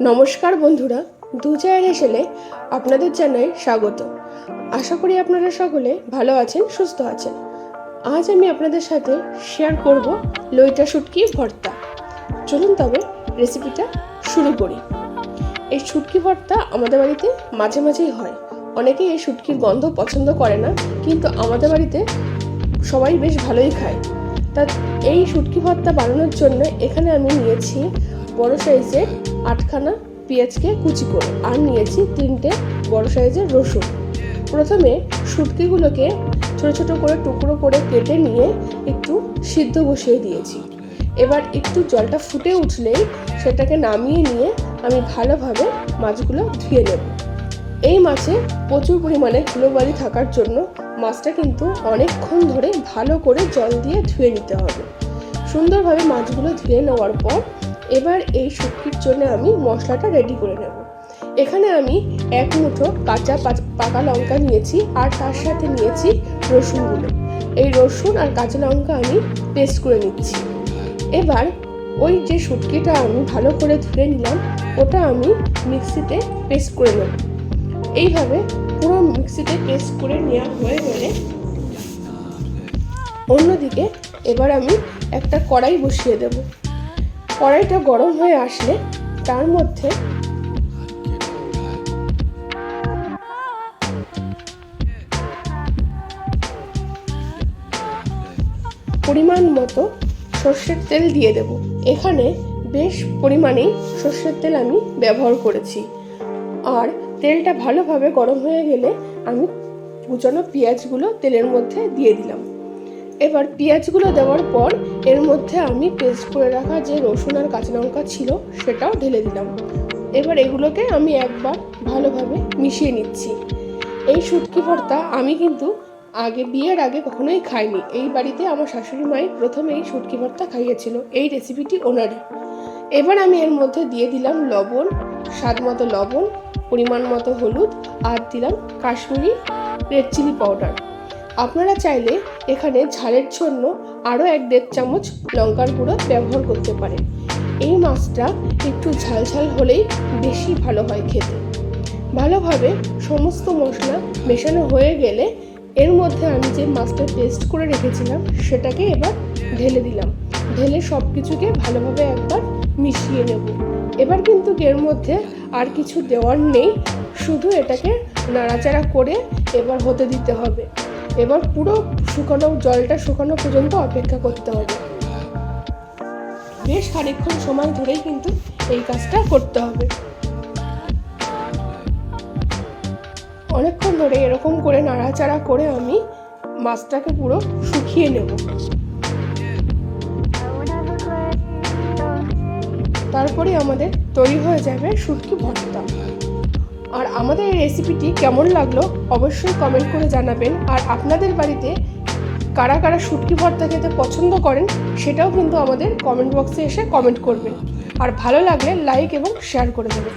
নমস্কার বন্ধুরা, দুজায়ের হেসেলে আপনাদের জানাই স্বাগত। আশা করি আপনারা সকলে ভালো আছেন, সুস্থ আছেন। আজ আমি আপনাদের সাথে শেয়ার করব লইটা শুটকি ভর্তা। চলুন তবে রেসিপিটা শুরু করি। এই শুটকি ভর্তা আমাদের বাড়িতে মাঝে মাঝেই হয়। অনেকেই এই শুটকির গন্ধ পছন্দ করে না, কিন্তু আমাদের বাড়িতে সবাই বেশ ভালোই খায়। তা এই শুটকি ভর্তা বানানোর জন্য এখানে আমি নিয়েছি বড় সাইজের 8খানা পেঁয়াজকে কুচি করে, আর নিয়েছি 3টে বড় সাইজের রসুন। প্রথমে শুটকিগুলোকে ছোট ছোট করে টুকরো করে কেটে নিয়ে একটু সিদ্ধ বসিয়ে দিয়েছি। এবার একটু জলটা ফুটে উঠলেই সেটাকে নামিয়ে নিয়ে আমি ভালোভাবে মাছগুলো ধুয়ে নেব। এই মাছে প্রচুর পরিমাণে ধুলোবালি থাকার জন্য মাছটা কিন্তু অনেকক্ষণ ধরে ভালো করে জল দিয়ে ধুয়ে নিতে হবে। সুন্দরভাবে মাছগুলো ধুয়ে নেওয়ার পর এবার এই শুটকির জন্য আমি মশলাটা রেডি করে নেব। এখানে আমি 1 মুঠো কাঁচা পাকা লঙ্কা নিয়েছি, আর তার সাথে নিয়েছি রসুনগুলো। এই রসুন আর কাঁচা লঙ্কা আমি পেস্ট করে নিচ্ছি। এবার ওই যে শুটকিটা আমি ভালো করে ধুয়ে নিলাম, ওটা আমি মিক্সিতে পেস্ট করে নেব। এইভাবে পুরো মিক্সিতে পেস্ট করে নেওয়া হয়ে গেলে অন্যদিকে এবার আমি একটা কড়াই বসিয়ে দেব। কড়াইটা গরম হয়ে আসলে তার মধ্যে পরিমাণ মতো সর্ষের তেল দিয়ে দেব। এখানে বেশ পরিমাণেই সর্ষের তেল আমি ব্যবহার করেছি। আর তেলটা ভালোভাবে গরম হয়ে গেলে আমি কুচানো পেঁয়াজগুলো তেলের মধ্যে দিয়ে দিলাম। এবার পেঁয়াজগুলো দেওয়ার পর এর মধ্যে আমি পেস্ট করে রাখা যে রসুন আর কাঁচা লঙ্কা ছিল সেটাও ঢেলে দিলাম। এবার এগুলোকে আমি একবার ভালোভাবে মিশিয়ে নিচ্ছি। এই শুটকি ভর্তা আমি কিন্তু বিয়ের আগে কখনোই খাইনি। এই বাড়িতে আমার শাশুড়ি মাই প্রথমে এই শুটকি ভর্তা খাইয়েছিল। এই রেসিপিটি ওনারই। এবার আমি এর মধ্যে দিয়ে দিলাম লবণ, স্বাদ মতো লবণ, পরিমাণ মতো হলুদ, আর দিলাম কাশ্মীরি রেড চিলি পাউডার। আপনারা চাইলে এখানে ঝালের জন্য আরও 1-1.5 চামচ লঙ্কার গুঁড়ো ব্যবহার করতে পারেন। এই মাছটা একটু ঝাল ঝাল হলেই বেশি ভালো হয় খেতে। ভালোভাবে সমস্ত মশলা মেশানো হয়ে গেলে এর মধ্যে আমি যে মাছটা পেস্ট করে রেখেছিলাম সেটাকে এবার ঢেলে দিলাম। ঢেলে সব কিছুকে ভালোভাবে একবার মিশিয়ে নেব। এবার কিন্তু এর মধ্যে আর কিছু দেওয়ার নেই, শুধু এটাকে নাড়াচাড়া করে এবার হতে দিতে হবে। এবার পুরো জলটা শুকানো পর্যন্ত অপেক্ষা করতে হবে। বেশ খানিকক্ষণ সময় ধরেই কিন্তু এই কাজটা করতে হবে। অনেকক্ষণ ধরে এরকম করে নাড়াচাড়া করে আমি মাছটাকে পুরো শুকিয়ে নেব। তারপরে আমাদের তৈরি হয়ে যাবে শুটকি ভর্তা। আর আমাদের এই রেসিপিটি কেমন লাগলো অবশ্যই কমেন্ট করে জানাবেন। আর আপনাদের বাড়িতে কারা কারা শুটকি ভর্তা খেতে পছন্দ করেন সেটাও কিন্তু আমাদের কমেন্ট বক্সে এসে কমেন্ট করবেন। আর ভালো লাগলে লাইক এবং শেয়ার করে দেবেন।